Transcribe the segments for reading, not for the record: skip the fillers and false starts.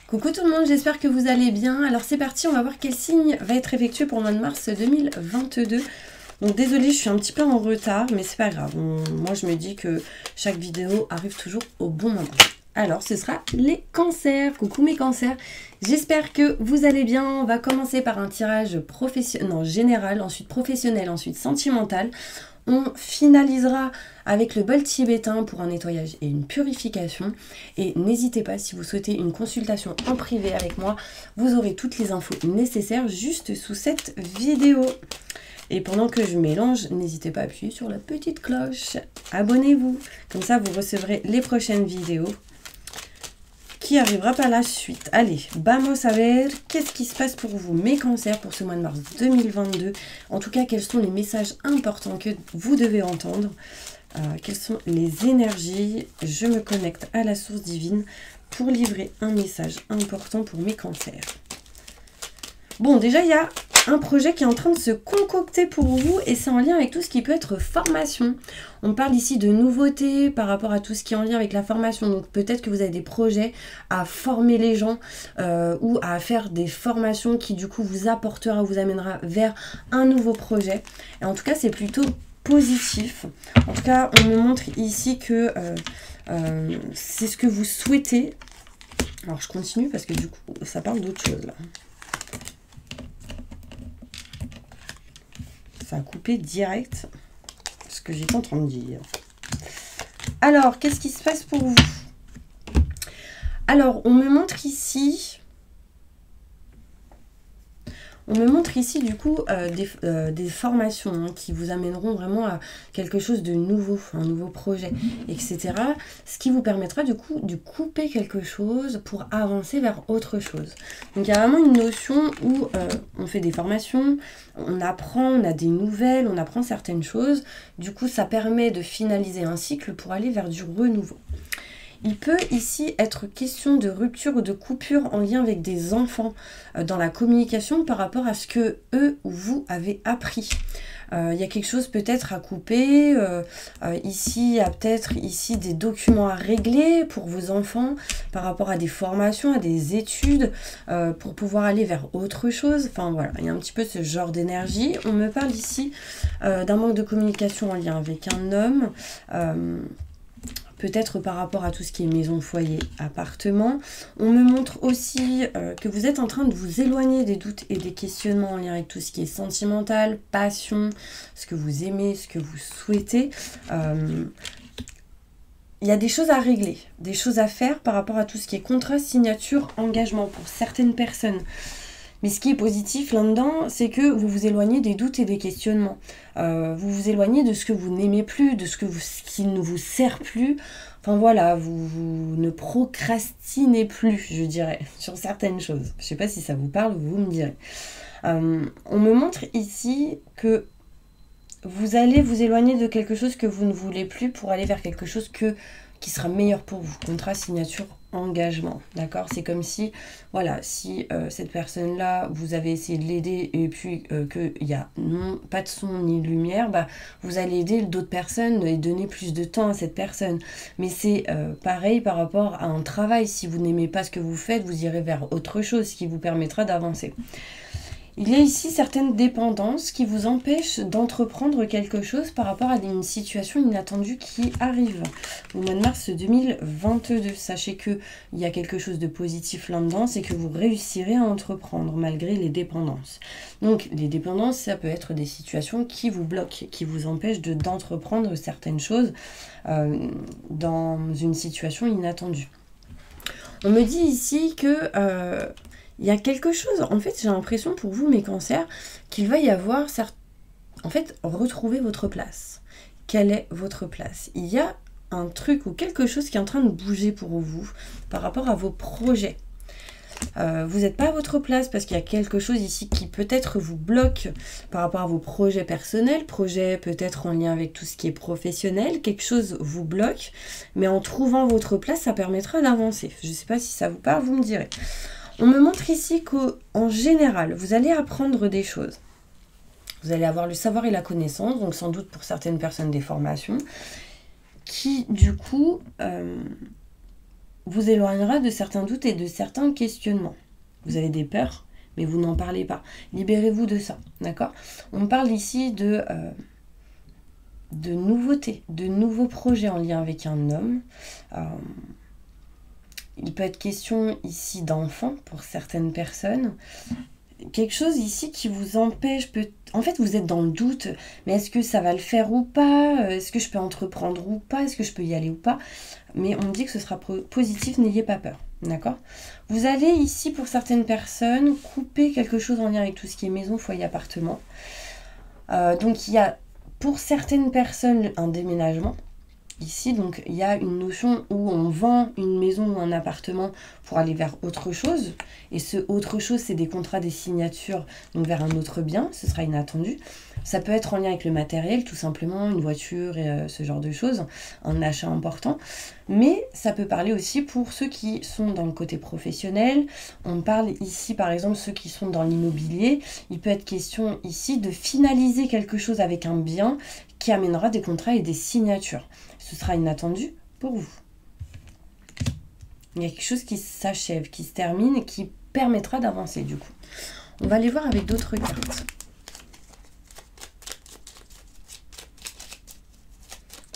Coucou tout le monde, j'espère que vous allez bien. Alors c'est parti, on va voir quel signe va être effectué pour le mois de mars 2022. Donc désolée, je suis un petit peu en retard, mais c'est pas grave. Moi je me dis que chaque vidéo arrive toujours au bon moment. Alors ce sera les cancers. Coucou mes cancers, j'espère que vous allez bien. On va commencer par un tirage général, ensuite professionnel, ensuite sentimental. On finalisera avec le bol tibétain pour un nettoyage et une purification. Et n'hésitez pas, si vous souhaitez une consultation en privé avec moi, vous aurez toutes les infos nécessaires juste sous cette vidéo. Et pendant que je mélange, n'hésitez pas à appuyer sur la petite cloche. Abonnez-vous, comme ça vous recevrez les prochaines vidéos qui arrivera par la suite. Allez, vamos a ver, qu'est-ce qui se passe pour vous, mes cancers, pour ce mois de mars 2022. En tout cas, quels sont les messages importants que vous devez entendre. Quelles sont les énergies. Je me connecte à la source divine pour livrer un message important pour mes cancers. Bon, déjà, il y a un projet qui est en train de se concocter pour vous et c'est en lien avec tout ce qui peut être formation. On parle ici de nouveautés par rapport à tout ce qui est en lien avec la formation. Donc peut-être que vous avez des projets à former les gens ou à faire des formations qui du coup vous apportera, vous amènera vers un nouveau projet. Et en tout cas, c'est plutôt positif. En tout cas, on me montre ici que c'est ce que vous souhaitez. Alors je continue parce que du coup, ça parle d'autre chose là. Ça a coupé direct ce que j'étais en train de dire. Alors, qu'est-ce qui se passe pour vous? Alors, on me montre ici du coup des formations hein, qui vous amèneront vraiment à quelque chose de nouveau, un nouveau projet, etc. Ce qui vous permettra du coup de couper quelque chose pour avancer vers autre chose. Donc il y a vraiment une notion où on fait des formations, on apprend, on a des nouvelles, on apprend certaines choses. Du coup, ça permet de finaliser un cycle pour aller vers du renouveau. Il peut ici être question de rupture ou de coupure en lien avec des enfants dans la communication par rapport à ce que eux ou vous avez appris. Il y a quelque chose peut-être à couper. Ici, il y a peut-être ici des documents à régler pour vos enfants par rapport à des formations, à des études pour pouvoir aller vers autre chose. Enfin voilà, il y a un petit peu ce genre d'énergie. On me parle ici d'un manque de communication en lien avec un homme. Peut-être par rapport à tout ce qui est maison, foyer, appartement. On me montre aussi que vous êtes en train de vous éloigner des doutes et des questionnements en lien avec tout ce qui est sentimental, passion, ce que vous aimez, ce que vous souhaitez. Il y a des choses à régler, des choses à faire par rapport à tout ce qui est contrat, signature, engagement pour certaines personnes. Mais ce qui est positif là-dedans, c'est que vous vous éloignez des doutes et des questionnements. Vous vous éloignez de ce que vous n'aimez plus, de ce qui ne vous sert plus. Enfin voilà, vous ne procrastinez plus, je dirais, sur certaines choses. Je ne sais pas si ça vous parle, vous me direz. On me montre ici que vous allez vous éloigner de quelque chose que vous ne voulez plus pour aller vers quelque chose qui sera meilleur pour vous. Contrat, signature, engagement, d'accord? C'est comme si, voilà, si cette personne-là, vous avez essayé de l'aider et puis qu'il n'y a pas de son ni de lumière, bah, vous allez aider d'autres personnes et donner plus de temps à cette personne. Mais c'est pareil par rapport à un travail. Si vous n'aimez pas ce que vous faites, vous irez vers autre chose, ce qui vous permettra d'avancer. Il y a ici certaines dépendances qui vous empêchent d'entreprendre quelque chose par rapport à une situation inattendue qui arrive au mois de mars 2022. Sachez qu'il y a quelque chose de positif là-dedans, c'est que vous réussirez à entreprendre malgré les dépendances. Donc les dépendances, ça peut être des situations qui vous bloquent, qui vous empêchent d'entreprendre certaines choses dans une situation inattendue. On me dit ici que... il y a quelque chose, en fait j'ai l'impression pour vous mes cancers, qu'il va y avoir, en fait, retrouver votre place. Quelle est votre place? Il y a un truc ou quelque chose qui est en train de bouger pour vous par rapport à vos projets. Vous n'êtes pas à votre place parce qu'il y a quelque chose ici qui peut-être vous bloque par rapport à vos projets personnels, projets peut-être en lien avec tout ce qui est professionnel, quelque chose vous bloque, mais en trouvant votre place, ça permettra d'avancer. Je ne sais pas si ça vous parle, vous me direz. On me montre ici qu'en général, vous allez apprendre des choses. Vous allez avoir le savoir et la connaissance, donc sans doute pour certaines personnes des formations, qui du coup vous éloignera de certains doutes et de certains questionnements. Vous avez des peurs, mais vous n'en parlez pas. Libérez-vous de ça, d'accord? On parle ici de nouveautés, de nouveaux projets en lien avec un homme. Il peut être question ici d'enfants pour certaines personnes. Quelque chose ici qui vous empêche, en fait vous êtes dans le doute, mais est-ce que ça va le faire ou pas? Est-ce que je peux entreprendre ou pas? Est-ce que je peux y aller ou pas? Mais on me dit que ce sera positif, n'ayez pas peur, d'accord? Vous allez ici, pour certaines personnes, couper quelque chose en lien avec tout ce qui est maison, foyer, appartement. Donc il y a pour certaines personnes un déménagement. Ici, donc, il y a une notion où on vend une maison ou un appartement pour aller vers autre chose. Et ce autre chose, c'est des contrats, des signatures, donc vers un autre bien. Ce sera inattendu. Ça peut être en lien avec le matériel, tout simplement, une voiture et ce genre de choses, un achat important. Mais ça peut parler aussi pour ceux qui sont dans le côté professionnel. On parle ici, par exemple, ceux qui sont dans l'immobilier. Il peut être question ici de finaliser quelque chose avec un bien qui amènera des contrats et des signatures. Ce sera inattendu pour vous. Il y a quelque chose qui s'achève, qui se termine et qui permettra d'avancer du coup. On va aller voir avec d'autres cartes.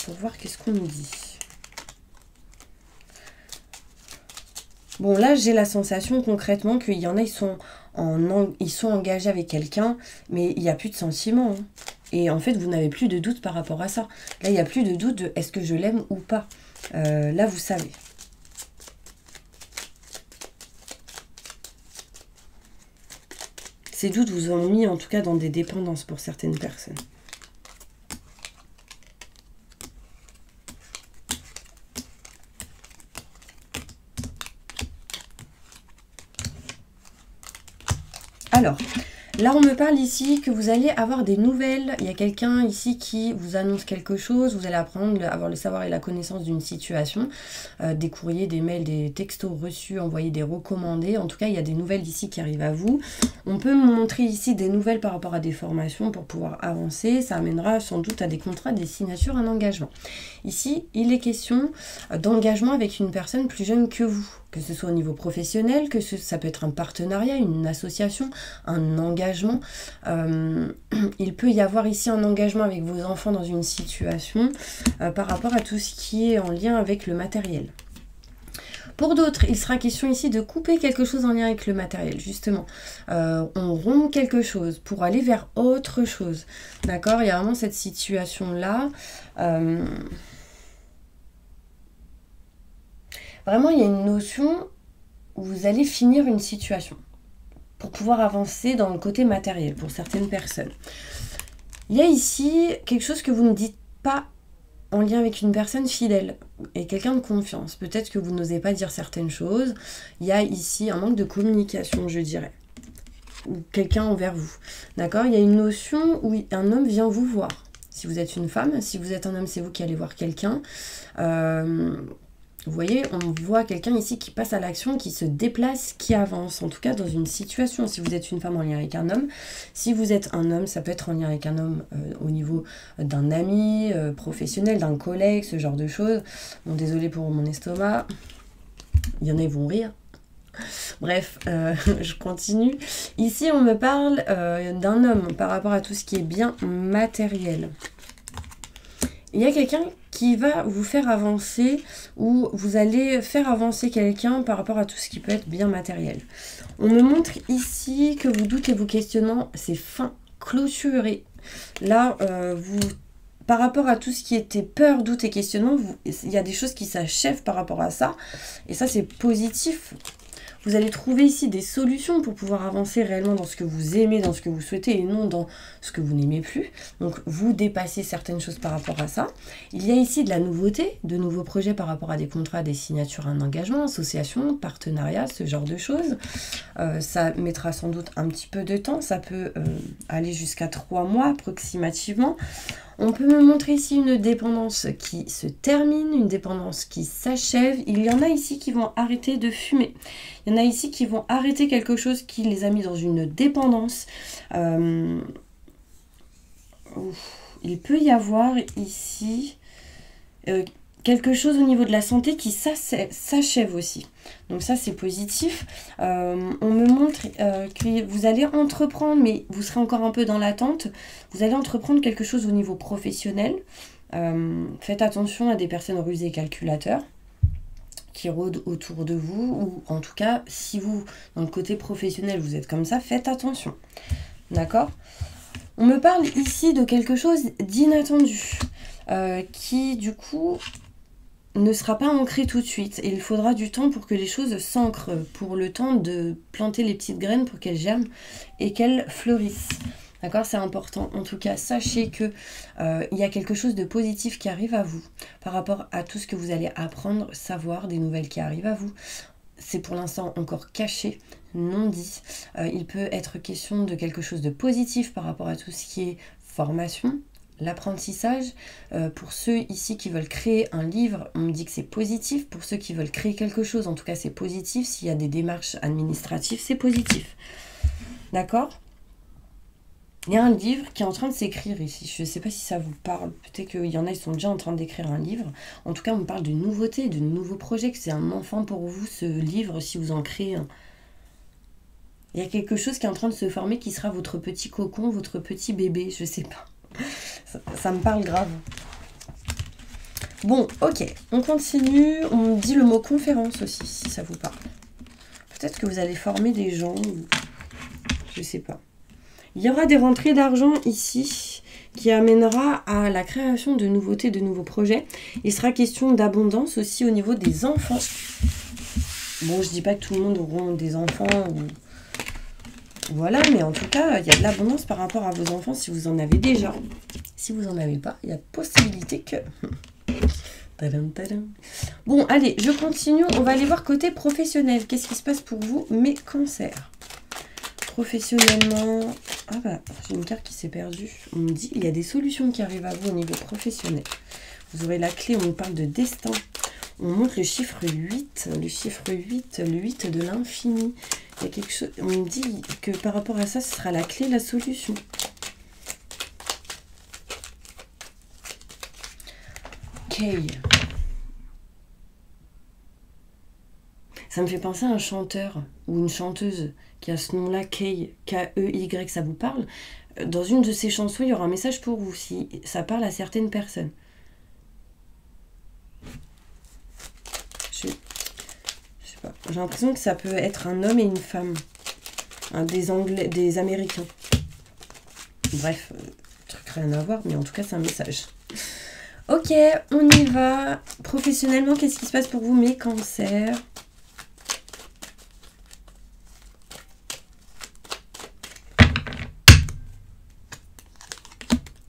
Pour voir qu'est-ce qu'on nous dit. Bon, là, j'ai la sensation concrètement qu'il y en a, ils sont engagés avec quelqu'un, mais il n'y a plus de sentiments. Hein. Et en fait, vous n'avez plus de doute par rapport à ça. Là, il n'y a plus de doute de est-ce que je l'aime ou pas. Là, vous savez. Ces doutes vous ont mis en tout cas dans des dépendances pour certaines personnes. Alors, là, on me parle ici que vous allez avoir des nouvelles. Il y a quelqu'un ici qui vous annonce quelque chose. Vous allez avoir le savoir et la connaissance d'une situation. Des courriers, des mails, des textos reçus, envoyés, des recommandés. En tout cas, il y a des nouvelles ici qui arrivent à vous. On peut me montrer ici des nouvelles par rapport à des formations pour pouvoir avancer. Ça amènera sans doute à des contrats, des signatures, un engagement. Ici, il est question d'engagement avec une personne plus jeune que vous. Que ce soit au niveau professionnel, ça peut être un partenariat, une association, un engagement. Il peut y avoir ici un engagement avec vos enfants dans une situation par rapport à tout ce qui est en lien avec le matériel. Pour d'autres, il sera question ici de couper quelque chose en lien avec le matériel, justement. On rompt quelque chose pour aller vers autre chose. D'accord? Il y a vraiment cette situation-là. Vraiment, il y a une notion où vous allez finir une situation pour pouvoir avancer dans le côté matériel pour certaines personnes. Il y a ici quelque chose que vous ne dites pas en lien avec une personne fidèle et quelqu'un de confiance. Peut-être que vous n'osez pas dire certaines choses. Il y a ici un manque de communication, je dirais. Ou quelqu'un envers vous. D'accord? Il y a une notion où un homme vient vous voir. Si vous êtes une femme, si vous êtes un homme, c'est vous qui allez voir quelqu'un. Vous voyez, on voit quelqu'un ici qui passe à l'action, qui se déplace, qui avance. En tout cas, dans une situation, si vous êtes une femme en lien avec un homme. Si vous êtes un homme, ça peut être en lien avec un homme au niveau d'un ami, professionnel, d'un collègue, ce genre de choses. Bon, désolé pour mon estomac. Il y en a, ils vont rire. Bref, je continue. Ici, on me parle d'un homme par rapport à tout ce qui est bien matériel. Il y a quelqu'un qui va vous faire avancer ou vous allez faire avancer quelqu'un par rapport à tout ce qui peut être bien matériel. On me montre ici que vos doutes et vos questionnements, c'est fin, clôturé. Là, par rapport à tout ce qui était peur, doute et questionnement, il y a des choses qui s'achèvent par rapport à ça. Et ça, c'est positif. Vous allez trouver ici des solutions pour pouvoir avancer réellement dans ce que vous aimez, dans ce que vous souhaitez et non dans ce que vous n'aimez plus. Donc, vous dépassez certaines choses par rapport à ça. Il y a ici de la nouveauté, de nouveaux projets par rapport à des contrats, des signatures, un engagement, association, partenariat, ce genre de choses. Ça mettra sans doute un petit peu de temps. Ça peut aller jusqu'à 3 mois approximativement. On peut me montrer ici une dépendance qui se termine, une dépendance qui s'achève. Il y en a ici qui vont arrêter de fumer. Il y en a ici qui vont arrêter quelque chose qui les a mis dans une dépendance. Il peut y avoir ici quelque chose au niveau de la santé qui s'achève aussi. Donc ça, c'est positif. On me montre que vous allez entreprendre, mais vous serez encore un peu dans l'attente. Vous allez entreprendre quelque chose au niveau professionnel. Faites attention à des personnes rusées et calculateurs qui rôdent autour de vous. Ou en tout cas, si vous, dans le côté professionnel, vous êtes comme ça, faites attention. D'accord ? On me parle ici de quelque chose d'inattendu. Qui, du coup, ne sera pas ancré tout de suite. Et il faudra du temps pour que les choses s'ancrent, pour le temps de planter les petites graines pour qu'elles germent et qu'elles fleurissent. D'accord, c'est important. En tout cas, sachez que il y a quelque chose de positif qui arrive à vous par rapport à tout ce que vous allez apprendre, savoir, des nouvelles qui arrivent à vous. C'est pour l'instant encore caché, non dit. Il peut être question de quelque chose de positif par rapport à tout ce qui est formation, l'apprentissage. Pour ceux ici qui veulent créer un livre, on me dit que c'est positif. Pour ceux qui veulent créer quelque chose, en tout cas c'est positif. S'il y a des démarches administratives, c'est positif. D'accord ? Il y a un livre qui est en train de s'écrire ici. Je ne sais pas si ça vous parle. Peut-être qu'il y en a, ils sont déjà en train d'écrire un livre. En tout cas, on me parle de nouveautés, de nouveaux projets, que c'est un enfant pour vous, ce livre, si vous en créez un. Il y a quelque chose qui est en train de se former qui sera votre petit cocon, votre petit bébé, je ne sais pas. Ça me parle grave. Bon, ok, on continue. On me dit le mot conférence aussi, si ça vous parle. Peut-être que vous allez former des gens, ou... je sais pas. Il y aura des rentrées d'argent ici qui amènera à la création de nouveautés, de nouveaux projets. Il sera question d'abondance aussi au niveau des enfants. Bon, je dis pas que tout le monde aura des enfants ou... Voilà, mais en tout cas, il y a de l'abondance par rapport à vos enfants si vous en avez déjà. Si vous n'en avez pas, il y a possibilité que... Tadam, tadam. Bon, allez, je continue. On va aller voir côté professionnel. Qu'est-ce qui se passe pour vous, mes cancers? Professionnellement... Ah bah, j'ai une carte qui s'est perdue. On me dit il y a des solutions qui arrivent à vous au niveau professionnel. Vous aurez la clé, on parle de destin. On montre le chiffre 8. Le chiffre 8, le 8 de l'infini. Il y a quelque chose... On me dit que par rapport à ça, ce sera la clé, la solution. Ok. Ça me fait penser à un chanteur ou une chanteuse qui a ce nom-là, Kay, K-E-Y, ça vous parle? Dans une de ses chansons, il y aura un message pour vous, si ça parle à certaines personnes. Je sais pas. J'ai l'impression que ça peut être un homme et une femme. Des Anglais, des Américains. Bref, truc rien à voir, mais en tout cas, c'est un message. Ok, on y va. Professionnellement, qu'est-ce qui se passe pour vous, mes cancers?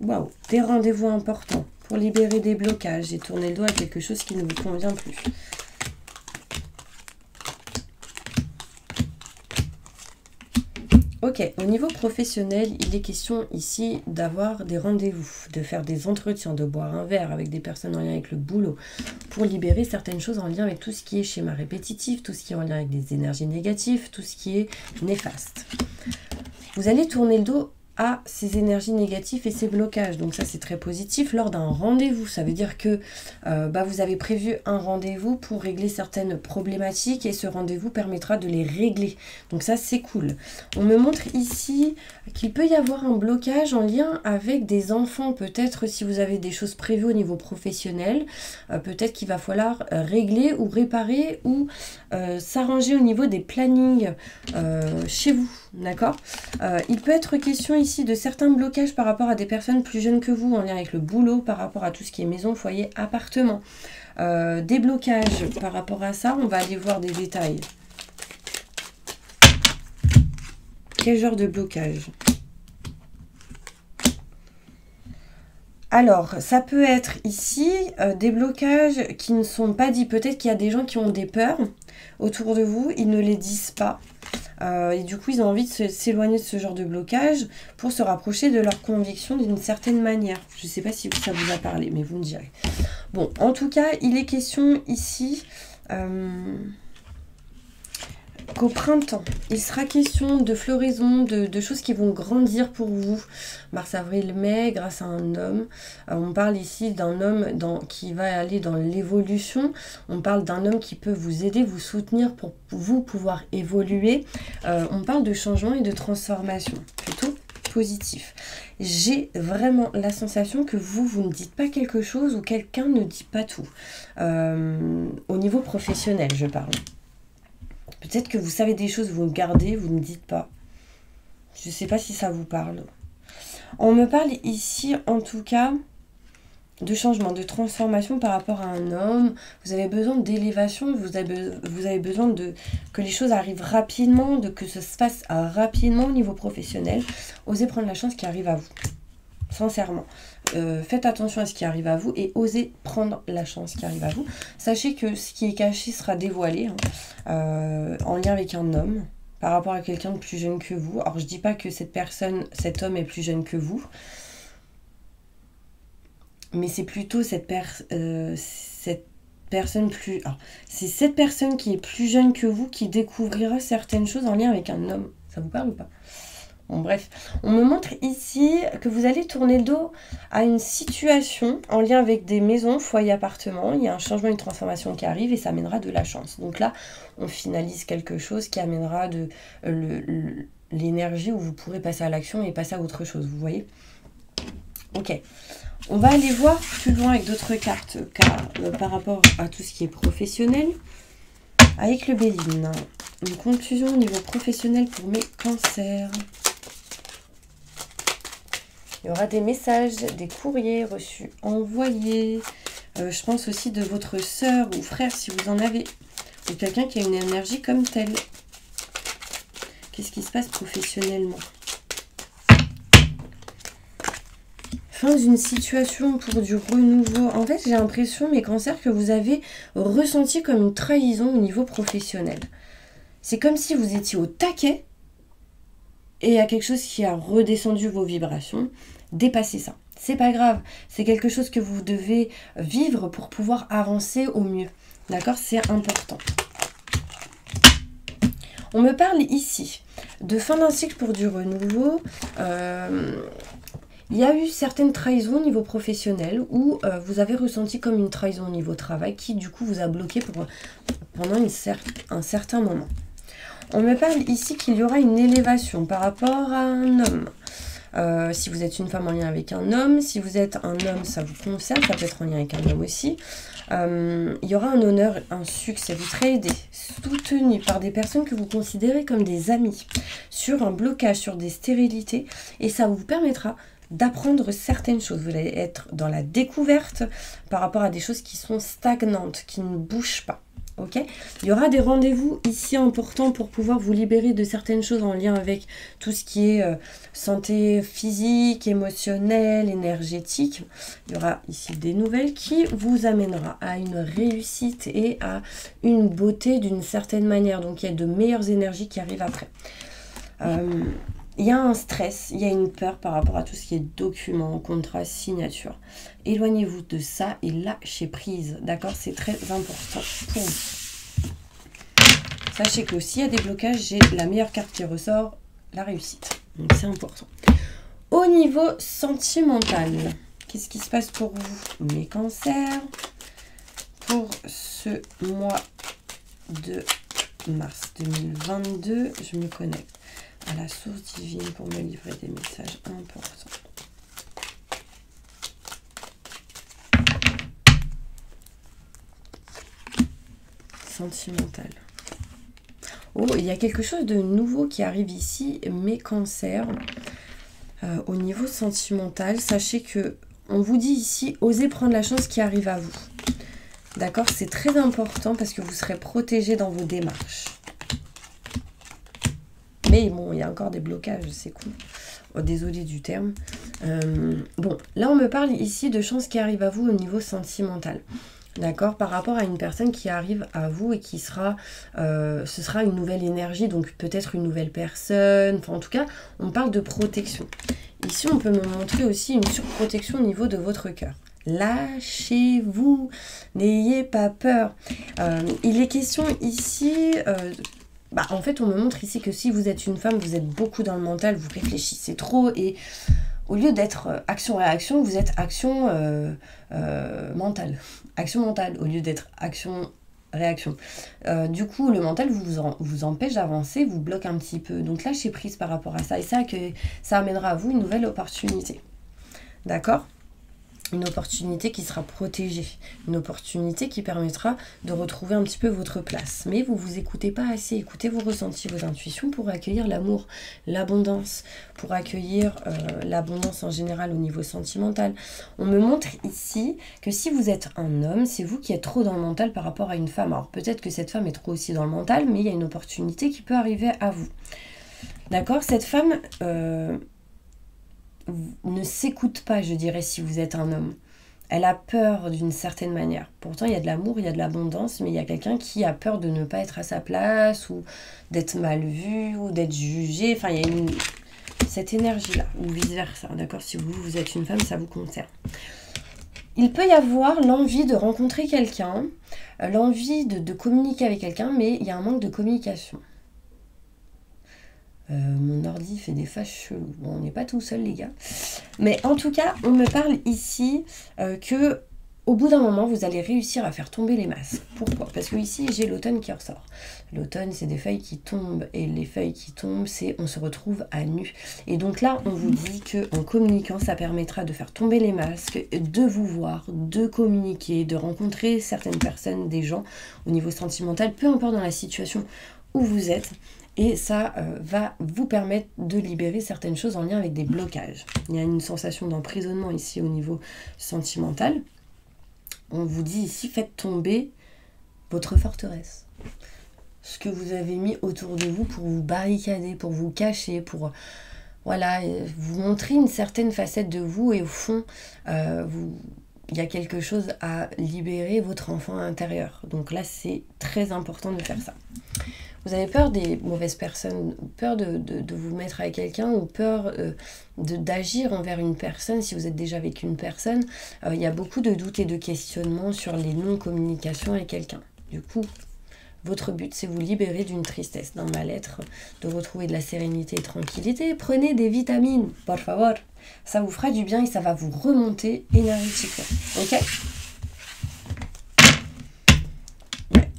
Waouh, des rendez-vous importants pour libérer des blocages et tourner le doigt à quelque chose qui ne vous convient plus. Ok, au niveau professionnel, il est question ici d'avoir des rendez-vous, de faire des entretiens, de boire un verre avec des personnes en lien avec le boulot pour libérer certaines choses en lien avec tout ce qui est schéma répétitif, tout ce qui est en lien avec des énergies négatives, tout ce qui est néfaste. Vous allez tourner le dos à ces énergies négatives et ces blocages. Donc ça, c'est très positif lors d'un rendez-vous. Ça veut dire que vous avez prévu un rendez-vous pour régler certaines problématiques et ce rendez-vous permettra de les régler. Donc ça, c'est cool. On me montre ici qu'il peut y avoir un blocage en lien avec des enfants. Peut-être si vous avez des choses prévues au niveau professionnel, peut-être qu'il va falloir régler ou réparer ou s'arranger au niveau des plannings chez vous. D'accord. Il peut être question ici de certains blocages par rapport à des personnes plus jeunes que vous en lien avec le boulot, par rapport à tout ce qui est maison, foyer, appartement. Des blocages par rapport à ça, on va aller voir des détails. Quel genre de blocage? Alors, ça peut être ici des blocages qui ne sont pas dits. Peut-être qu'il y a des gens qui ont des peurs autour de vous, ils ne les disent pas. Et du coup, ils ont envie de s'éloigner de ce genre de blocage pour se rapprocher de leurs convictions d'une certaine manière. Je ne sais pas si ça vous a parlé, mais vous me direz. Bon, en tout cas, il est question ici qu'au printemps, il sera question de floraison, de choses qui vont grandir pour vous. Mars, avril, mai, grâce à un homme. On parle ici d'un homme qui va aller dans l'évolution. On parle d'un homme qui peut vous aider, vous soutenir pour vous pouvoir évoluer. On parle de changement et de transformation, plutôt positif. J'ai vraiment la sensation que vous ne dites pas quelque chose ou quelqu'un ne dit pas tout. Au niveau professionnel, je parle. Peut-être que vous savez des choses, vous me gardez, vous ne dites pas. Je ne sais pas si ça vous parle. On me parle ici, en tout cas, de changement, de transformation par rapport à un homme. Vous avez besoin d'élévation, vous avez besoin que les choses arrivent rapidement, que ça se fasse rapidement au niveau professionnel. Osez prendre la chance qui arrive à vous. Sincèrement. Faites attention à ce qui arrive à vous et osez prendre la chance qui arrive à vous. Sachez que ce qui est caché sera dévoilé en lien avec un homme par rapport à quelqu'un de plus jeune que vous. Alors je dis pas que cet homme est plus jeune que vous, mais c'est plutôt cette personne plus... c'est cette personne qui est plus jeune que vous qui découvrira certaines choses en lien avec un homme. Ça vous parle ou pas ? Bon, bref, on me montre ici que vous allez tourner le dos à une situation en lien avec des maisons, foyers, appartements. Il y a un changement, une transformation qui arrive et ça amènera de la chance. Donc là, on finalise quelque chose qui amènera de l'énergie où vous pourrez passer à l'action et passer à autre chose, vous voyez ? Ok, on va aller voir plus loin avec d'autres cartes par rapport à tout ce qui est professionnel. Avec le Béline, une conclusion au niveau professionnel pour mes cancers. Il y aura des messages, des courriers reçus, envoyés. Je pense aussi de votre sœur ou frère si vous en avez. Ou quelqu'un qui a une énergie comme telle. Qu'est-ce qui se passe professionnellement? Fin d'une situation pour du renouveau. En fait, j'ai l'impression, mes cancers, que vous avez ressenti comme une trahison au niveau professionnel. C'est comme si vous étiez au taquet et il y a quelque chose qui a redescendu vos vibrations. Dépassez ça. C'est pas grave. C'est quelque chose que vous devez vivre pour pouvoir avancer au mieux. D'accord? C'est important. On me parle ici de fin d'un cycle pour du renouveau. Il y a eu certaines trahisons au niveau professionnel où vous avez ressenti comme une trahison au niveau travail qui du coup vous a bloqué pendant un certain moment. On me parle ici qu'il y aura une élévation par rapport à un homme. Si vous êtes une femme en lien avec un homme, si vous êtes un homme, ça vous concerne, ça peut être en lien avec un homme aussi. Il y aura un honneur, un succès, vous serez aidé, soutenu par des personnes que vous considérez comme des amis, sur un blocage, sur des stérilités, et ça vous permettra d'apprendre certaines choses. Vous allez être dans la découverte par rapport à des choses qui sont stagnantes, qui ne bougent pas. Ok, il y aura des rendez-vous ici importants pour pouvoir vous libérer de certaines choses en lien avec tout ce qui est santé physique, émotionnelle, énergétique. Il y aura ici des nouvelles qui vous amènera à une réussite et à une beauté d'une certaine manière. Donc il y a de meilleures énergies qui arrivent après. Il y a un stress, il y a une peur par rapport à tout ce qui est documents, contrats, signatures. Éloignez-vous de ça et lâchez prise, d'accord? C'est très important pour vous. Sachez que s'il y a des blocages, j'ai la meilleure carte qui ressort, la réussite. Donc c'est important. Au niveau sentimental, qu'est-ce qui se passe pour vous, mes cancers, pour ce mois de mars 2022? Je me connecte à la source divine pour me livrer des messages importants. Sentimental. Oh, il y a quelque chose de nouveau qui arrive ici, mes cancers. Au niveau sentimental, sachez que on vous dit ici, osez prendre la chance qui arrive à vous. D'accord? C'est très important parce que vous serez protégé dans vos démarches. Mais bon, il y a encore des blocages, c'est cool. Oh, désolée du terme. Bon, là on me parle ici de chance qui arrive à vous au niveau sentimental. D'accord? Par rapport à une personne qui arrive à vous et qui sera... ce sera une nouvelle énergie, donc peut-être une nouvelle personne. Enfin, en tout cas, on parle de protection. Ici, on peut me montrer aussi une surprotection au niveau de votre cœur. Lâchez-vous, n'ayez pas peur. Il est question ici Bah, en fait, on me montre ici que si vous êtes une femme, vous êtes beaucoup dans le mental, vous réfléchissez trop et au lieu d'être action-réaction, vous êtes action mentale. Action mentale au lieu d'être action-réaction. Du coup, le mental vous empêche d'avancer, vous bloque un petit peu. Donc lâchez prise par rapport à ça. Et ça amènera à vous une nouvelle opportunité. D'accord ? Une opportunité qui sera protégée, une opportunité qui permettra de retrouver un petit peu votre place. Mais vous vous écoutez pas assez, écoutez vos ressentis, vos intuitions pour accueillir l'amour, l'abondance, pour accueillir l'abondance en général au niveau sentimental. On me montre ici que si vous êtes un homme, c'est vous qui êtes trop dans le mental par rapport à une femme. Alors peut-être que cette femme est trop aussi dans le mental, mais il y a une opportunité qui peut arriver à vous. D'accord ? Cette femme... ne s'écoute pas, je dirais, si vous êtes un homme. Elle a peur d'une certaine manière. Pourtant, il y a de l'amour, il y a de l'abondance, mais il y a quelqu'un qui a peur de ne pas être à sa place, ou d'être mal vu, ou d'être jugé. Enfin, il y a cette énergie-là, ou vice-versa. D'accord ? Si vous êtes une femme, ça vous concerne. Il peut y avoir l'envie de rencontrer quelqu'un, l'envie de communiquer avec quelqu'un, mais il y a un manque de communication. Mon ordi fait des phases cheloues. Bon, on n'est pas tout seul, les gars. Mais en tout cas, on me parle ici que au bout d'un moment, vous allez réussir à faire tomber les masques. Pourquoi ? Parce que ici, j'ai l'automne qui ressort. L'automne, c'est des feuilles qui tombent. Et les feuilles qui tombent, c'est on se retrouve à nu. Et donc là, on vous dit qu'en communiquant, ça permettra de faire tomber les masques, de vous voir, de communiquer, de rencontrer certaines personnes, des gens au niveau sentimental, peu importe dans la situation où vous êtes. Et ça va vous permettre de libérer certaines choses en lien avec des blocages. Il y a une sensation d'emprisonnement ici au niveau sentimental. On vous dit ici, faites tomber votre forteresse. Ce que vous avez mis autour de vous pour vous barricader, pour vous cacher, pour voilà, vous montrer une certaine facette de vous. Et au fond, il y a quelque chose à libérer, votre enfant intérieur. Donc là, c'est très important de faire ça. Vous avez peur des mauvaises personnes, peur de vous mettre avec quelqu'un ou peur d'agir envers une personne. Si vous êtes déjà avec une personne, il y a beaucoup de doutes et de questionnements sur les non-communications avec quelqu'un. Du coup, votre but, c'est vous libérer d'une tristesse, d'un mal-être, de retrouver de la sérénité et tranquillité. Prenez des vitamines, por favor. Ça vous fera du bien et ça va vous remonter énergétiquement. Ok ?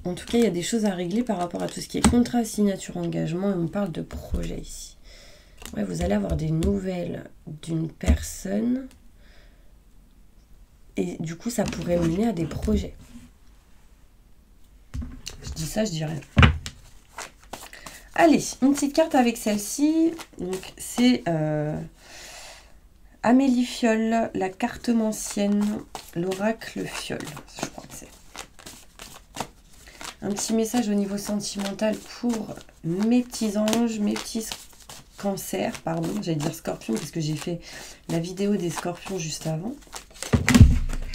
En tout cas, il y a des choses à régler par rapport à tout ce qui est contrat, signature, engagement. Et on parle de projet ici. Ouais, vous allez avoir des nouvelles d'une personne. Et du coup, ça pourrait mener à des projets. Je dis ça, je dis rien. Allez, une petite carte avec celle-ci. Donc, c'est Amélie Fiole, la cartomancienne, l'oracle Fiole. Je crois que c'est. Un petit message au niveau sentimental pour mes petits anges, mes petits cancers, pardon, j'allais dire scorpions parce que j'ai fait la vidéo des scorpions juste avant.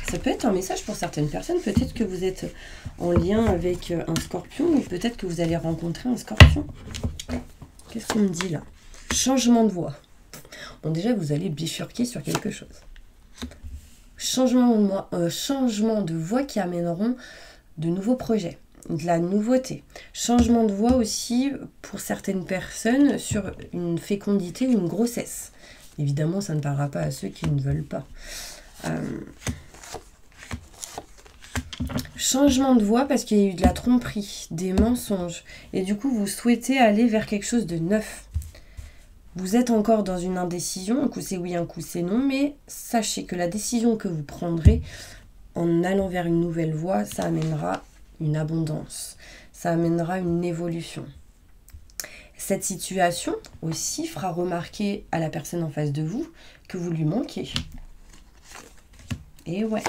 Ça peut être un message pour certaines personnes, peut-être que vous êtes en lien avec un scorpion ou peut-être que vous allez rencontrer un scorpion. Qu'est-ce qu'on me dit là? Changement de voix. Bon, déjà, vous allez bifurquer sur quelque chose. Changement de voix qui amèneront de nouveaux projets. De la nouveauté. Changement de voix aussi pour certaines personnes sur une fécondité ou une grossesse. Évidemment, ça ne parlera pas à ceux qui ne veulent pas. Changement de voix parce qu'il y a eu de la tromperie, des mensonges. Et du coup, vous souhaitez aller vers quelque chose de neuf. Vous êtes encore dans une indécision. Un coup c'est oui, un coup c'est non. Mais sachez que la décision que vous prendrez en allant vers une nouvelle voie, ça amènera une abondance, ça amènera une évolution. Cette situation aussi fera remarquer à la personne en face de vous que vous lui manquez. Et ouais,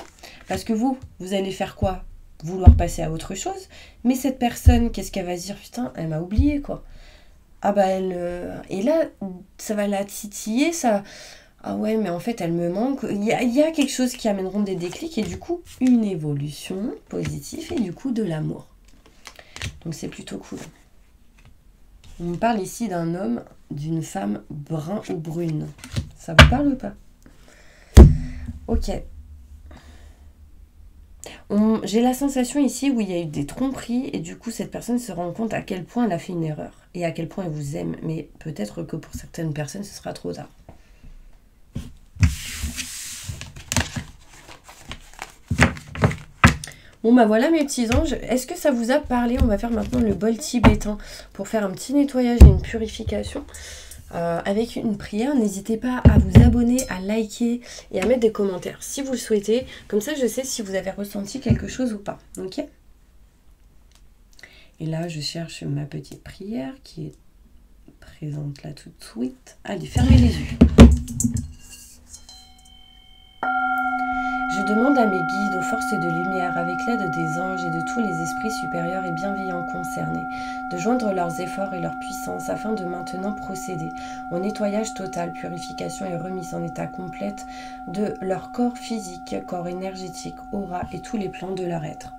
parce que vous allez faire quoi? Vouloir passer à autre chose, mais cette personne, qu'est-ce qu'elle va se dire? Putain, elle m'a oublié quoi. Ah bah elle... Et là, ça va la titiller, ça... Ah ouais, mais en fait, elle me manque. Il y a quelque chose qui amèneront des déclics et du coup, une évolution positive et du coup, de l'amour. Donc, c'est plutôt cool. On me parle ici d'un homme, d'une femme brun ou brune. Ça vous parle ou pas? Ok. J'ai la sensation ici où il y a eu des tromperies et du coup cette personne se rend compte à quel point elle a fait une erreur et à quel point elle vous aime. Mais peut-être que pour certaines personnes ce sera trop tard. Bon bah voilà mes petits anges, est-ce que ça vous a parlé? On va faire maintenant le bol tibétain pour faire un petit nettoyage et une purification avec une prière. N'hésitez pas à vous abonner, à liker et à mettre des commentaires si vous le souhaitez. Comme ça je sais si vous avez ressenti quelque chose ou pas. Ok? Et là je cherche ma petite prière qui est présente là tout de suite. Allez, fermez les yeux. Je demande à mes guides, aux forces de lumière, avec l'aide des anges et de tous les esprits supérieurs et bienveillants concernés, de joindre leurs efforts et leur puissance afin de maintenant procéder au nettoyage total, purification et remise en état complète de leur corps physique, corps énergétique, aura et tous les plans de leur être.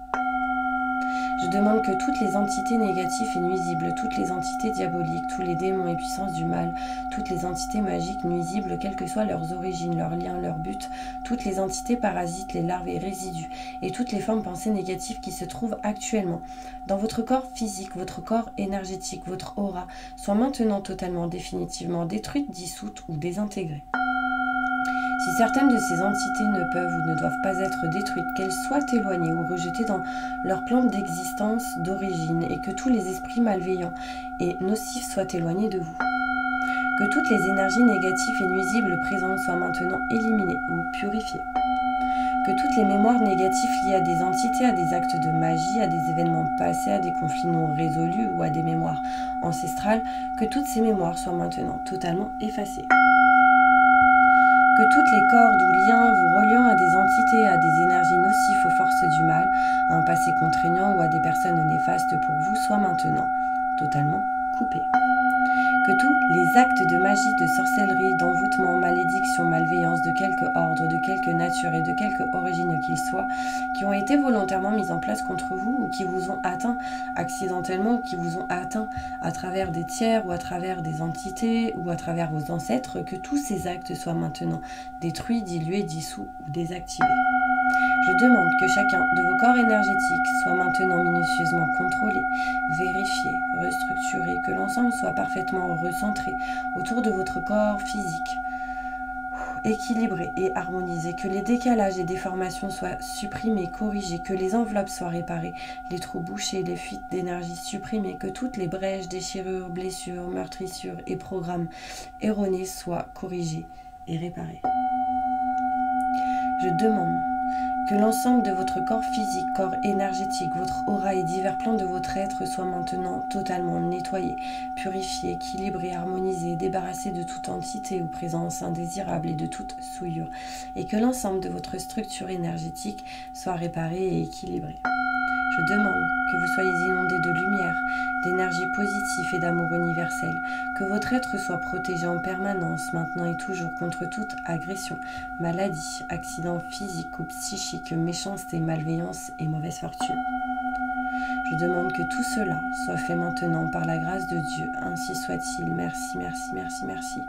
Je demande que toutes les entités négatives et nuisibles, toutes les entités diaboliques, tous les démons et puissances du mal, toutes les entités magiques nuisibles, quelles que soient leurs origines, leurs liens, leurs buts, toutes les entités parasites, les larves et résidus, et toutes les formes pensées négatives qui se trouvent actuellement dans votre corps physique, votre corps énergétique, votre aura, soient maintenant totalement, définitivement détruites, dissoutes ou désintégrées. Si certaines de ces entités ne peuvent ou ne doivent pas être détruites, qu'elles soient éloignées ou rejetées dans leur plan d'existence d'origine et que tous les esprits malveillants et nocifs soient éloignés de vous. Que toutes les énergies négatives et nuisibles présentes soient maintenant éliminées ou purifiées. Que toutes les mémoires négatives liées à des entités, à des actes de magie, à des événements passés, à des conflits non résolus ou à des mémoires ancestrales, que toutes ces mémoires soient maintenant totalement effacées. Que toutes les cordes ou liens vous reliant à des entités, à des énergies nocives aux forces du mal, à un passé contraignant ou à des personnes néfastes pour vous soient maintenant totalement coupés. Que tous les actes de magie, de sorcellerie, d'envoûtement, malédiction, malveillance, de quelque ordre, de quelque nature et de quelque origine qu'ils soient, qui ont été volontairement mis en place contre vous ou qui vous ont atteint accidentellement ou qui vous ont atteint à travers des tiers ou à travers des entités ou à travers vos ancêtres, que tous ces actes soient maintenant détruits, dilués, dissous ou désactivés. Je demande que chacun de vos corps énergétiques soit maintenant minutieusement contrôlé, vérifié, restructuré, que l'ensemble soit parfaitement recentré autour de votre corps physique, équilibré et harmonisé, que les décalages et déformations soient supprimés, corrigés, que les enveloppes soient réparées, les trous bouchés, les fuites d'énergie supprimées, que toutes les brèches, déchirures, blessures, meurtrissures et programmes erronés soient corrigés et réparés. Je demande que l'ensemble de votre corps physique, corps énergétique, votre aura et divers plans de votre être soient maintenant totalement nettoyés, purifiés, équilibrés, harmonisés, débarrassés de toute entité ou présence indésirable et de toute souillure, et que l'ensemble de votre structure énergétique soit réparé et équilibré. Je demande que vous soyez inondés de lumière, d'énergie positive et d'amour universel, que votre être soit protégé en permanence, maintenant et toujours, contre toute agression, maladie, accident physique ou psychique, méchanceté, malveillance et mauvaise fortune. Je demande que tout cela soit fait maintenant par la grâce de Dieu, ainsi soit-il. Merci, merci, merci, merci.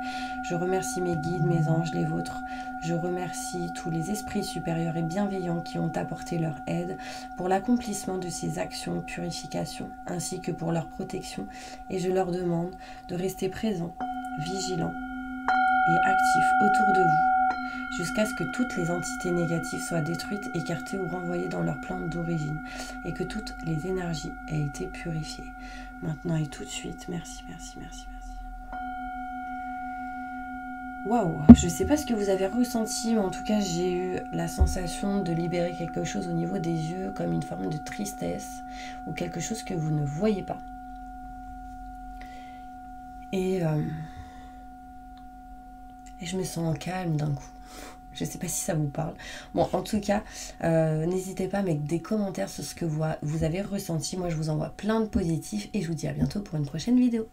Je remercie mes guides, mes anges, les vôtres. Je remercie tous les esprits supérieurs et bienveillants qui ont apporté leur aide pour l'accomplissement de ces actions de purification, ainsi que pour leur protection. Et je leur demande de rester présents, vigilants et actifs autour de vous, jusqu'à ce que toutes les entités négatives soient détruites, écartées ou renvoyées dans leur plan d'origine, et que toutes les énergies aient été purifiées. Maintenant et tout de suite, merci, merci, merci, merci. Waouh, je ne sais pas ce que vous avez ressenti, mais en tout cas j'ai eu la sensation de libérer quelque chose au niveau des yeux, comme une forme de tristesse, ou quelque chose que vous ne voyez pas. Et je me sens calme d'un coup. Je ne sais pas si ça vous parle. Bon, en tout cas, n'hésitez pas à mettre des commentaires sur ce que vous avez ressenti. Moi, je vous envoie plein de positifs et je vous dis à bientôt pour une prochaine vidéo.